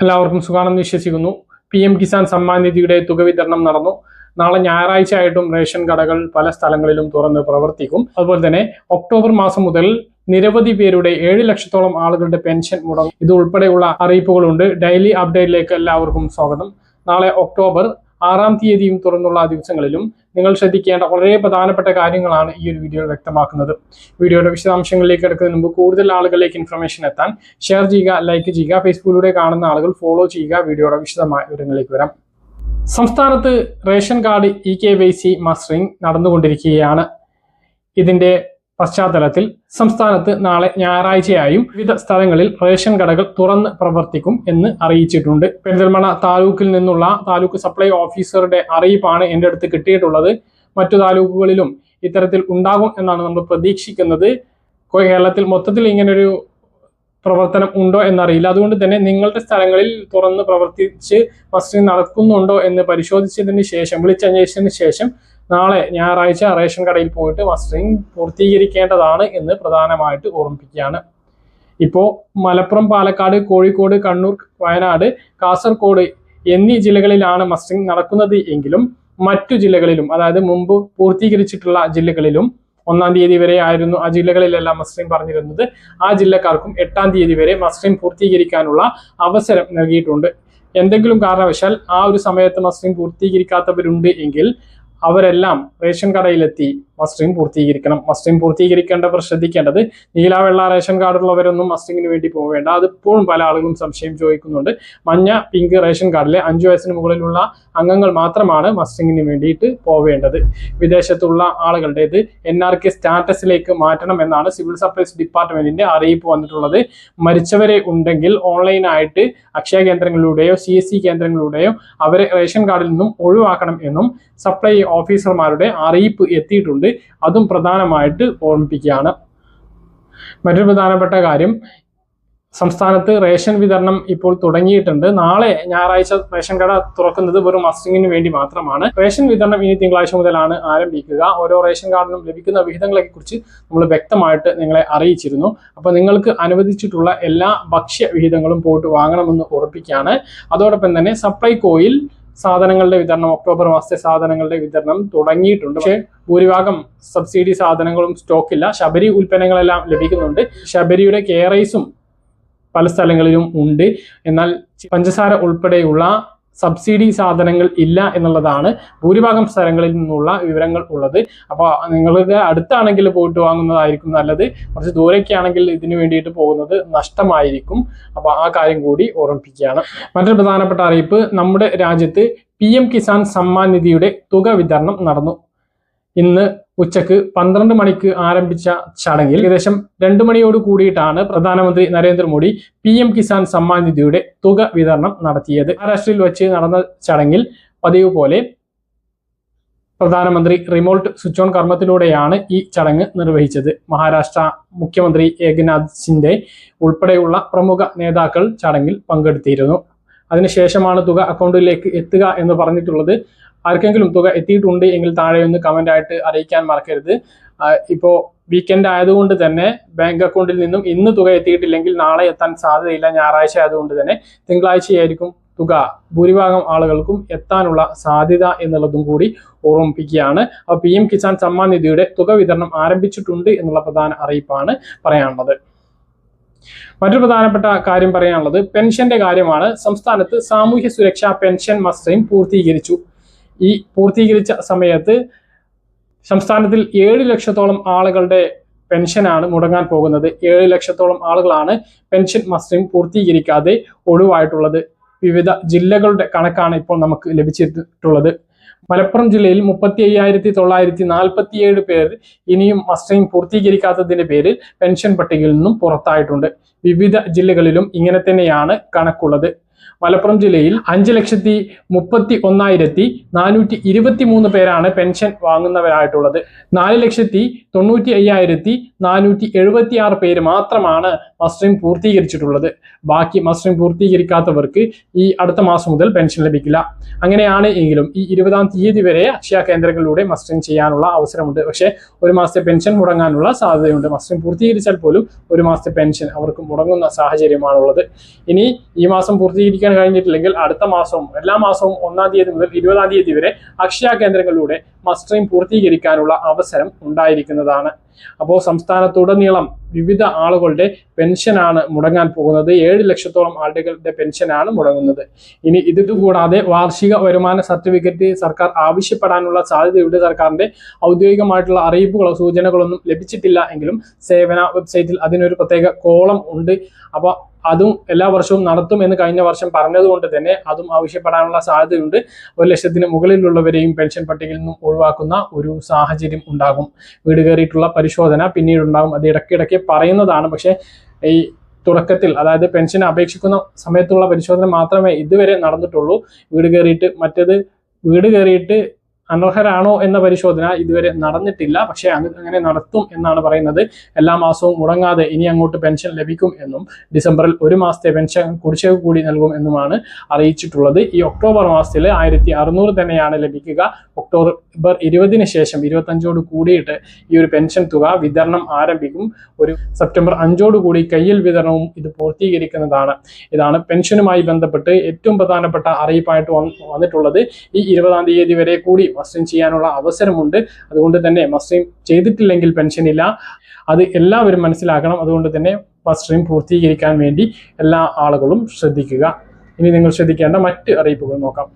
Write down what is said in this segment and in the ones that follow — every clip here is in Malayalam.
എല്ലാവർക്കും സുഖാണെന്ന് വിശ്വസിക്കുന്നു. PM കിസാൻ സമ്മാൻ നിധിയുടെ തുക വിതരണം നടന്നു. നാളെ ഞായറാഴ്ച ആയിട്ടും റേഷൻ കടകൾ പല സ്ഥലങ്ങളിലും തുറന്ന് പ്രവർത്തിക്കും. അതുപോലെ തന്നെ ഒക്ടോബർ മാസം മുതൽ നിരവധി പേരുടെ 7 ലക്ഷത്തോളം ആളുകളുടെ പെൻഷൻ മുടങ്ങും. ഇത് ഉൾപ്പെടെയുള്ള അറിയിപ്പുകളുണ്ട്. ഡെയിലി അപ്ഡേറ്റിലേക്ക് എല്ലാവർക്കും സ്വാഗതം. നാളെ ഒക്ടോബർ 6-ാം തീയതിയും തുറന്നുള്ള ദിവസങ്ങളിലും നിങ്ങൾ ശ്രദ്ധിക്കേണ്ട വളരെ പ്രധാനപ്പെട്ട കാര്യങ്ങളാണ് ഈ ഒരു വീഡിയോയിൽ വ്യക്തമാക്കുന്നത്. വീഡിയോയുടെ വിശദാംശങ്ങളിലേക്ക് കിടക്കുന്നതിന് മുമ്പ് കൂടുതൽ ആളുകളിലേക്ക് ഇൻഫർമേഷൻ എത്താൻ ഷെയർ ചെയ്യുക, ലൈക്ക് ചെയ്യുക. ഫേസ്ബുക്കിലൂടെ കാണുന്ന ആളുകൾ ഫോളോ ചെയ്യുക. വീഡിയോയുടെ വിശദമായ വിവരങ്ങളിലേക്ക് വരാം. സംസ്ഥാനത്ത് റേഷൻ കാർഡ് EKYC മസ്റ്ററിംഗ് നടന്നുകൊണ്ടിരിക്കുകയാണ്. ഇതിന്റെ പശ്ചാത്തലത്തിൽ സംസ്ഥാനത്ത് നാളെ ഞായറാഴ്ചയായും വിവിധ സ്ഥലങ്ങളിൽ റേഷൻ കടകൾ തുറന്ന് പ്രവർത്തിക്കും എന്ന് അറിയിച്ചിട്ടുണ്ട്. പെരിന്തൽമണ്ണ താലൂക്കിൽ നിന്നുള്ള താലൂക്ക് സപ്ലൈ ഓഫീസറുടെ അറിയിപ്പാണ് എൻ്റെ അടുത്ത് കിട്ടിയിട്ടുള്ളത്. മറ്റു താലൂക്കുകളിലും ഇത്തരത്തിൽ ഉണ്ടാകും എന്നാണ് നമ്മൾ പ്രതീക്ഷിക്കുന്നത്. കേരളത്തിൽ മൊത്തത്തിൽ ഇങ്ങനൊരു പ്രവർത്തനം ഉണ്ടോ എന്നറിയില്ല. അതുകൊണ്ട് തന്നെ നിങ്ങളുടെ സ്ഥലങ്ങളിൽ തുറന്ന് പ്രവർത്തിച്ച് മസ്റ്ററിംഗ് നടക്കുന്നുണ്ടോ എന്ന് പരിശോധിച്ചതിന് ശേഷം, വിളിച്ചന്വേഷിച്ചതിന് ശേഷം നാളെ ഞായറാഴ്ച റേഷൻ കടയിൽ പോയിട്ട് മസ്റ്ററിംഗ് പൂർത്തീകരിക്കേണ്ടതാണ് എന്ന് പ്രധാനമായിട്ട് ഓർമ്മിപ്പിക്കുകയാണ്. ഇപ്പോൾ മലപ്പുറം, പാലക്കാട്, കോഴിക്കോട്, കണ്ണൂർ, വയനാട്, കാസർഗോഡ് എന്നീ ജില്ലകളിലാണ് മസ്റ്ററിംഗ് നടക്കുന്നത് എങ്കിലും മറ്റു ജില്ലകളിലും, അതായത് മുമ്പ് പൂർത്തീകരിച്ചിട്ടുള്ള ജില്ലകളിലും 1-ാം തീയതി വരെ ആയിരുന്നു ആ ജില്ലകളിലെല്ലാം മസ്റ്ററിംഗ് പറഞ്ഞിരുന്നത്. ആ ജില്ലക്കാർക്കും 8-ാം തീയതി വരെ മസ്റ്ററിംഗ് പൂർത്തീകരിക്കാനുള്ള അവസരം നൽകിയിട്ടുണ്ട്. എന്തെങ്കിലും കാരണവശാൽ ആ ഒരു സമയത്ത് മസ്റ്ററിംഗ് പൂർത്തീകരിക്കാത്തവരുണ്ട് എങ്കിൽ അവരെല്ലാം റേഷൻ കടയിലെത്തി മസ്റ്ററിംഗ് പൂർത്തീകരിക്കണം. മസ്റ്ററിംഗ് പൂർത്തീകരിക്കേണ്ടവർ ശ്രദ്ധിക്കേണ്ടത്, നീല വെള്ള റേഷൻ കാർഡുള്ളവരൊന്നും മസ്റ്ററിംഗിന് വേണ്ടി പോവേണ്ട. അതിപ്പോഴും പല ആളുകളും സംശയം ചോദിക്കുന്നുണ്ട്. മഞ്ഞ, പിങ്ക് റേഷൻ കാർഡിലെ 5 വയസ്സിന് മുകളിലുള്ള അംഗങ്ങൾ മാത്രമാണ് മസ്റ്ററിംഗിന് വേണ്ടിയിട്ട് പോവേണ്ടത്. വിദേശത്തുള്ള ആളുകളുടേത് NRK സ്റ്റാറ്റസിലേക്ക് മാറ്റണം എന്നാണ് സിവിൽ സപ്ലൈസ് ഡിപ്പാർട്ട്മെന്റിന്റെ അറിയിപ്പ് വന്നിട്ടുള്ളത്. മരിച്ചവരെ ഉണ്ടെങ്കിൽ ഓൺലൈനായിട്ട് അക്ഷയ കേന്ദ്രങ്ങളിലൂടെയോ CSC കേന്ദ്രങ്ങളിലൂടെയോ അവരെ റേഷൻ കാർഡിൽ നിന്നും ഒഴിവാക്കണം എന്നും സപ്ലൈ ഓഫീസർമാരുടെ അറിയിപ്പ് എത്തിയിട്ടുണ്ട്. അതും പ്രധാനമായിട്ട് ഓർമ്മിപ്പിക്കുകയാണ്. മറ്റൊരു പ്രധാനപ്പെട്ട കാര്യം, സംസ്ഥാനത്ത് റേഷൻ വിതരണം ഇപ്പോൾ തുടങ്ങിയിട്ടുണ്ട്. നാളെ ഞായറാഴ്ച റേഷൻ കട തുറക്കുന്നത് വെറും മസ്റ്ററിംഗിന് വേണ്ടി മാത്രമാണ്. റേഷൻ വിതരണം ഇനി തിങ്കളാഴ്ച മുതലാണ് ആരംഭിക്കുക. ഓരോ റേഷൻ കാർഡിനും ലഭിക്കുന്ന വിഹിതങ്ങളെ കുറിച്ച് നമ്മൾ വ്യക്തമായിട്ട് നിങ്ങളെ അറിയിച്ചിരുന്നു. അപ്പോൾ നിങ്ങൾക്ക് അനുവദിച്ചിട്ടുള്ള എല്ലാ ഭക്ഷ്യ വിഹിതങ്ങളും പോയിട്ട് വാങ്ങണമെന്ന് ഉറപ്പിക്കുകയാണ്. അതോടൊപ്പം തന്നെ സപ്ലൈകോയിൽ സാധനങ്ങളുടെ വിതരണം, ഒക്ടോബർ മാസത്തെ സാധനങ്ങളുടെ വിതരണം തുടങ്ങിയിട്ടുണ്ട്. പക്ഷേ ഭൂരിഭാഗം സബ്സിഡി സാധനങ്ങളും സ്റ്റോക്കില്ല. ശബരി ഉൽപ്പന്നങ്ങളെല്ലാം ലഭിക്കുന്നുണ്ട്. ശബരിയുടെ KRISഉം പല സ്ഥലങ്ങളിലും ഉണ്ട്. എന്നാൽ പഞ്ചസാര ഉൾപ്പെടെയുള്ള സബ്സിഡി സാധനങ്ങൾ ഇല്ല എന്നുള്ളതാണ് ഭൂരിഭാഗം സ്ഥലങ്ങളിൽ നിന്നുള്ള വിവരങ്ങൾ ഉള്ളത്. അപ്പോൾ നിങ്ങളുടെ അടുത്താണെങ്കിൽ പോയിട്ട് വാങ്ങുന്നതായിരിക്കും നല്ലത്. കുറച്ച് ദൂരേക്കാണെങ്കിൽ ഇതിനു വേണ്ടിയിട്ട് പോകുന്നത് നഷ്ടമായിരിക്കും. അപ്പോൾ ആ കാര്യം കൂടി ഓർമ്മിപ്പിക്കുകയാണ്. മറ്റൊരു പ്രധാനപ്പെട്ട അറിയിപ്പ്, നമ്മുടെ രാജ്യത്ത് PM കിസാൻ സമ്മാൻ നിധിയുടെ തുക വിതരണം നടന്നു. ഇന്ന് ഉച്ചക്ക് 12 മണിക്ക് ആരംഭിച്ച ചടങ്ങിൽ ഏകദേശം 2 മണിയോട് കൂടിയിട്ടാണ് പ്രധാനമന്ത്രി നരേന്ദ്രമോദി PM കിസാൻ സമ്മാൻ നിധിയുടെ തുക വിതരണം നടത്തിയത്. മഹാരാഷ്ട്രയിൽ വെച്ച് നടന്ന ചടങ്ങിൽ പതിവ് പോലെ പ്രധാനമന്ത്രി റിമോട്ട് സ്വിച്ച് ഓൺ കർമ്മത്തിലൂടെയാണ് ഈ ചടങ്ങ് നിർവഹിച്ചത്. മഹാരാഷ്ട്ര മുഖ്യമന്ത്രി ഏകനാഥ് ഷിൻഡെ ഉൾപ്പെടെയുള്ള പ്രമുഖ നേതാക്കൾ ചടങ്ങിൽ പങ്കെടുത്തിരുന്നു. അതിനുശേഷമാണ് തുക അക്കൗണ്ടിലേക്ക് എത്തുക എന്ന് പറഞ്ഞിട്ടുള്ളത്. ആർക്കെങ്കിലും തുക എത്തിയിട്ടുണ്ട് എങ്കിൽ താഴെ ഒന്ന് കമന്റ് ആയിട്ട് അറിയിക്കാൻ മറക്കരുത്. ഇപ്പോൾ വീക്കെൻഡ് ആയതുകൊണ്ട് തന്നെ ബാങ്ക് അക്കൗണ്ടിൽ നിന്നും ഇന്ന് തുക എത്തിയിട്ടില്ലെങ്കിൽ നാളെ എത്താൻ സാധ്യതയില്ല. ഞായറാഴ്ച ആയതുകൊണ്ട് തന്നെ തിങ്കളാഴ്ചയായിരിക്കും തുക ഭൂരിഭാഗം ആളുകൾക്കും എത്താനുള്ള സാധ്യത എന്നുള്ളതും കൂടി ഓർമ്മിപ്പിക്കുകയാണ്. അപ്പോൾ PM കിസാൻ സമ്മാൻ നിധിയുടെ തുക വിതരണം ആരംഭിച്ചിട്ടുണ്ട് എന്നുള്ള പ്രധാന അറിയിപ്പാണ് പറയാനുള്ളത്. മറ്റൊരു പ്രധാനപ്പെട്ട കാര്യം പറയാനുള്ളത് പെൻഷന്റെ കാര്യമാണ്. സംസ്ഥാനത്ത് സാമൂഹ്യ സുരക്ഷാ പെൻഷൻ മസ്റ്ററിംഗ് പൂർത്തീകരിച്ചു. ഈ പൂർത്തീകരിച്ച സമയത്ത് സംസ്ഥാനത്തിൽ 7 ലക്ഷത്തോളം ആളുകളുടെ പെൻഷനാണ് മുടങ്ങാൻ പോകുന്നത്. 7 ലക്ഷത്തോളം ആളുകളാണ് പെൻഷൻ മസ്റ്ററിംഗ് പൂർത്തീകരിക്കാതെ ഒഴിവായിട്ടുള്ളത്. വിവിധ ജില്ലകളുടെ കണക്കാണ് ഇപ്പോൾ നമുക്ക് ലഭിച്ചിട്ടുള്ളത്. മലപ്പുറം ജില്ലയിൽ 35,947 പേർ ഇനിയും മസ്റ്ററിംഗ് പൂർത്തീകരിക്കാത്തതിന്റെ പേരിൽ പെൻഷൻ പട്ടികയിൽ നിന്നും പുറത്തായിട്ടുണ്ട്. വിവിധ ജില്ലകളിലും ഇങ്ങനെ തന്നെയാണ് കണക്കുള്ളത്. മലപ്പുറം ജില്ലയിൽ 5,31,423 പേരാണ് പെൻഷൻ വാങ്ങുന്നവരായിട്ടുള്ളത്. 4,95,476 പേര് മാത്രമാണ് മസ്റ്ററിംഗ് പൂർത്തീകരിച്ചിട്ടുള്ളത്. ബാക്കി മസ്റ്ററിംഗ് പൂർത്തീകരിക്കാത്തവർക്ക് ഈ അടുത്ത മാസം മുതൽ പെൻഷൻ ലഭിക്കില്ല. അങ്ങനെയാണ് എങ്കിലും ഈ 20-ാം തീയതി വരെ അക്ഷയ കേന്ദ്രങ്ങളിലൂടെ മസ്റ്ററിംഗ് ചെയ്യാനുള്ള അവസരമുണ്ട്. പക്ഷേ ഒരു മാസത്തെ പെൻഷൻ മുടങ്ങാനുള്ള സാധ്യതയുണ്ട്. മസ്റ്ററിംഗ് പൂർത്തീകരിച്ചാൽ പോലും ഒരു മാസത്തെ പെൻഷൻ അവർക്ക് മുടങ്ങുന്ന സാഹചര്യമാണുള്ളത്. ഇനി ഈ മാസം പൂർത്തീകരിക്കും പൂർത്തീകരിക്കാൻ കഴിഞ്ഞിട്ടില്ലെങ്കിൽ അടുത്ത മാസവും എല്ലാ മാസവും 1-ാം തീയതി മുതൽ 20-ാം തീയതി വരെ അക്ഷയ കേന്ദ്രങ്ങളിലൂടെ മസ്റ്ററിംഗ് പൂർത്തീകരിക്കാനുള്ള അവസരം ഉണ്ടായിരിക്കുന്നതാണ്. അപ്പോൾ സംസ്ഥാനത്തുടനീളം വിവിധ ആളുകളുടെ പെൻഷനാണ് മുടങ്ങാൻ പോകുന്നത്. 7 ലക്ഷത്തോളം ആളുകളുടെ പെൻഷനാണ് മുടങ്ങുന്നത്. ഇനി ഇതുകൂടാതെ വാർഷിക വരുമാന സർട്ടിഫിക്കറ്റ് സർക്കാർ ആവശ്യപ്പെടാനുള്ള സാധ്യതയുണ്ട്. സർക്കാരിന്റെ ഔദ്യോഗികമായിട്ടുള്ള അറിയിപ്പുകളോ സൂചനകളൊന്നും ലഭിച്ചിട്ടില്ല എങ്കിലും സേവന വെബ്സൈറ്റിൽ അതിനൊരു പ്രത്യേക കോളം ഉണ്ട്. അപ്പോൾ അതും എല്ലാ വർഷവും നടത്തും എന്ന് കഴിഞ്ഞ വർഷം പറഞ്ഞതുകൊണ്ട് തന്നെ അതും ആവശ്യപ്പെടാനുള്ള സാധ്യതയുണ്ട്. 1 ലക്ഷത്തിന് മുകളിലുള്ളവരെയും പെൻഷൻ പട്ടികയിൽ നിന്നും ഒഴിവാക്കുന്ന ഒരു സാഹചര്യം ഉണ്ടാകും. വീട് കയറിയിട്ടുള്ള പരിശോധന പിന്നീട് ഉണ്ടാകും. അത് ഇടയ്ക്കിടയ്ക്ക് പറയുന്നതാണ്. പക്ഷേ ഈ തുടക്കത്തിൽ, അതായത് പെൻഷൻ അപേക്ഷിക്കുന്ന സമയത്തുള്ള പരിശോധന മാത്രമേ ഇതുവരെ നടന്നിട്ടുള്ളൂ. വീട് കയറിയിട്ട് അനർഹരാണോ എന്ന പരിശോധന ഇതുവരെ നടന്നിട്ടില്ല. പക്ഷേ അങ്ങനെ നടത്തും എന്നാണ് പറയുന്നത്. എല്ലാ മാസവും മുടങ്ങാതെ ഇനി അങ്ങോട്ട് പെൻഷൻ ലഭിക്കും എന്നും ഡിസംബറിൽ 1 മാസത്തെ പെൻഷൻ കുടിശ്ശിക കൂടി നൽകും എന്നുമാണ് അറിയിച്ചിട്ടുള്ളത്. ഈ ഒക്ടോബർ മാസത്തിൽ 1600 തന്നെയാണ് ലഭിക്കുക. ഒക്ടോബർ 20-ന് ശേഷം 25ഓട് കൂടിയിട്ട് ഈ ഒരു പെൻഷൻ തുക വിതരണം ആരംഭിക്കും. ഒരു സെപ്റ്റംബർ 5ഓട് കൂടി കയ്യിൽ വിതരണവും ഇത് പൂർത്തീകരിക്കുന്നതാണ്. ഇതാണ് പെൻഷനുമായി ബന്ധപ്പെട്ട് ഏറ്റവും പ്രധാനപ്പെട്ട അറിയിപ്പായിട്ട് വന്നിട്ടുള്ളത്. ഈ 20-ാം തീയതി വരെ കൂടി മസ്റ്ററിംഗ് ചെയ്യാനുള്ള അവസരമുണ്ട്. അതുകൊണ്ട് തന്നെ മസ്റ്ററിംഗ് ചെയ്തിട്ടില്ലെങ്കിൽ പെൻഷനില്ല. അത് എല്ലാവരും മനസ്സിലാക്കണം. അതുകൊണ്ട് തന്നെ മസ്റ്ററിംഗ് പൂർത്തീകരിക്കാൻ വേണ്ടി എല്ലാ ആളുകളും ശ്രദ്ധിക്കുക. ഇനി നിങ്ങൾ ശ്രദ്ധിക്കേണ്ട മറ്റ് അറിയിപ്പുകൾ നോക്കാം.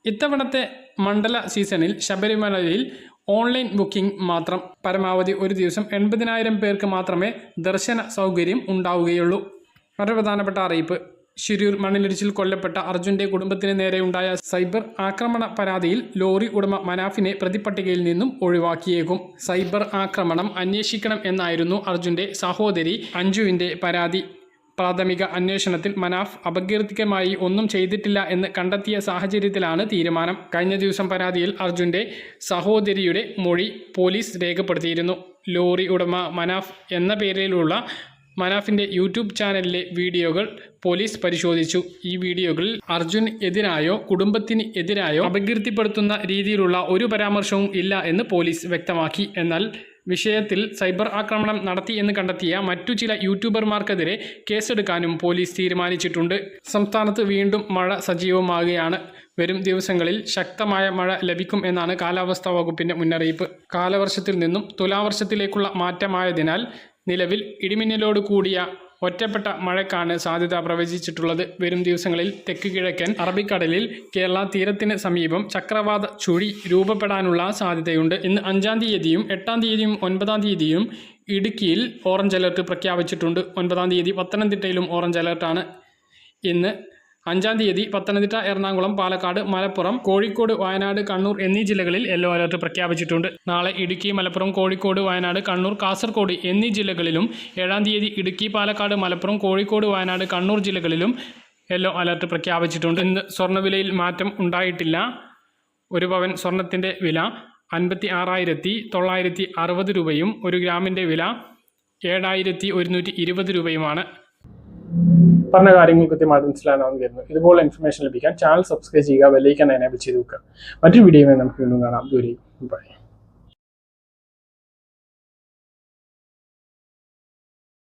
ഇത്തവണത്തെ മണ്ഡല സീസണിൽ ശബരിമലയിൽ ഓൺലൈൻ ബുക്കിംഗ് മാത്രം. പരമാവധി ഒരു ദിവസം 80,000 പേർക്ക് മാത്രമേ ദർശന സൗകര്യം ഉണ്ടാവുകയുള്ളൂ. വളരെ പ്രധാനപ്പെട്ട അറിയിപ്പ്. ശിരൂർ മണ്ണിലിടിച്ചിൽ കൊല്ലപ്പെട്ട അർജുന്റെ കുടുംബത്തിന് നേരെയുണ്ടായ സൈബർ ആക്രമണ പരാതിയിൽ ലോറി ഉടമ മനാഫിനെ പ്രതിപട്ടികയിൽ നിന്നും ഒഴിവാക്കിയേക്കും. സൈബർ ആക്രമണം അന്വേഷിക്കണം എന്നായിരുന്നു അർജുന്റെ സഹോദരി അഞ്ജുവിന്റെ പരാതി. പ്രാഥമിക അന്വേഷണത്തിൽ മനാഫ് അപകീർത്തികമായി ഒന്നും ചെയ്തിട്ടില്ല എന്ന് കണ്ടെത്തിയ സാഹചര്യത്തിലാണ് തീരുമാനം. കഴിഞ്ഞ ദിവസം പരാതിയിൽ അർജുന്റെ സഹോദരിയുടെ മൊഴി പോലീസ് രേഖപ്പെടുത്തിയിരുന്നു. ലോറി ഉടമ മനാഫ് എന്ന പേരിലുള്ള മനാഫിന്റെ യൂട്യൂബ് ചാനലിലെ വീഡിയോകൾ പോലീസ് പരിശോധിച്ചു. ഈ വീഡിയോകളിൽ അർജുൻ എതിരായോ കുടുംബത്തിന് എതിരായോ അപകീർത്തിപ്പെടുത്തുന്ന രീതിയിലുള്ള ഒരു പരാമർശവും ഇല്ല എന്ന് പോലീസ് വ്യക്തമാക്കി. എന്നാൽ വിഷയത്തിൽ സൈബർ ആക്രമണം നടത്തി എന്ന് കണ്ടെത്തിയ മറ്റു ചില യൂട്യൂബർമാർക്കെതിരെ കേസെടുക്കാനും പോലീസ് തീരുമാനിച്ചിട്ടുണ്ട്. സംസ്ഥാനത്ത് വീണ്ടും മഴ സജീവമാകുകയാണ്. വരും ദിവസങ്ങളിൽ ശക്തമായ മഴ ലഭിക്കും എന്നാണ് കാലാവസ്ഥാ വകുപ്പിന്റെ മുന്നറിയിപ്പ്. കാലവർഷത്തിൽ നിന്നും തുലാവർഷത്തിലേക്കുള്ള മാറ്റമായതിനാൽ നിലവിൽ ഇടിമിന്നലോട് കൂടിയ ഒറ്റപ്പെട്ട മഴയ്ക്കാണ് സാധ്യത പ്രവചിച്ചിട്ടുള്ളത്. വരും ദിവസങ്ങളിൽ തെക്ക് കിഴക്കൻ അറബിക്കടലിൽ കേരള തീരത്തിന് സമീപം ചക്രവാത ചുഴി രൂപപ്പെടാനുള്ള സാധ്യതയുണ്ട്. ഇന്ന് 5-ാം തീയതിയും 8-ാം തീയതിയും 9-ാം തീയതിയും ഇടുക്കിയിൽ ഓറഞ്ച് അലർട്ട് പ്രഖ്യാപിച്ചിട്ടുണ്ട്. 9-ാം തീയതി പത്തനംതിട്ടയിലും ഓറഞ്ച് അലർട്ടാണ്. ഇന്ന് 5-ാം തീയതി പത്തനംതിട്ട, എറണാകുളം, പാലക്കാട്, മലപ്പുറം, കോഴിക്കോട്, വയനാട്, കണ്ണൂർ എന്നീ ജില്ലകളിൽ യെല്ലോ അലർട്ട് പ്രഖ്യാപിച്ചിട്ടുണ്ട്. നാളെ ഇടുക്കി, മലപ്പുറം, കോഴിക്കോട്, വയനാട്, കണ്ണൂർ, കാസർഗോഡ് എന്നീ ജില്ലകളിലും 7-ാം തീയതി ഇടുക്കി, പാലക്കാട്, മലപ്പുറം, കോഴിക്കോട്, വയനാട്, കണ്ണൂർ ജില്ലകളിലും യെല്ലോ അലർട്ട് പ്രഖ്യാപിച്ചിട്ടുണ്ട്. ഇന്ന് സ്വർണ്ണവിലയിൽ മാറ്റം ഉണ്ടായിട്ടില്ല. 1 പവൻ സ്വർണത്തിൻ്റെ വില 56,960 രൂപയും 1 ഗ്രാമിൻ്റെ വില 7,120 രൂപയുമാണ്. പറഞ്ഞ കാര്യങ്ങൾ കൃത്യമായിട്ട് മനസ്സിലാകാമെന്ന് കരുതുന്നു. ഇതുപോലെ ഇൻഫർമേഷൻ ലഭിക്കാൻ ചാനൽ സബ്സ്ക്രൈബ് ചെയ്യുക, ബെല്ലൈക്കൺ എനേബിൾ ചെയ്ത് വെക്കുക. മറ്റൊരു വീഡിയോയുമായി നമുക്ക് വീണ്ടും കാണാം. ദൂരെ ബൈ.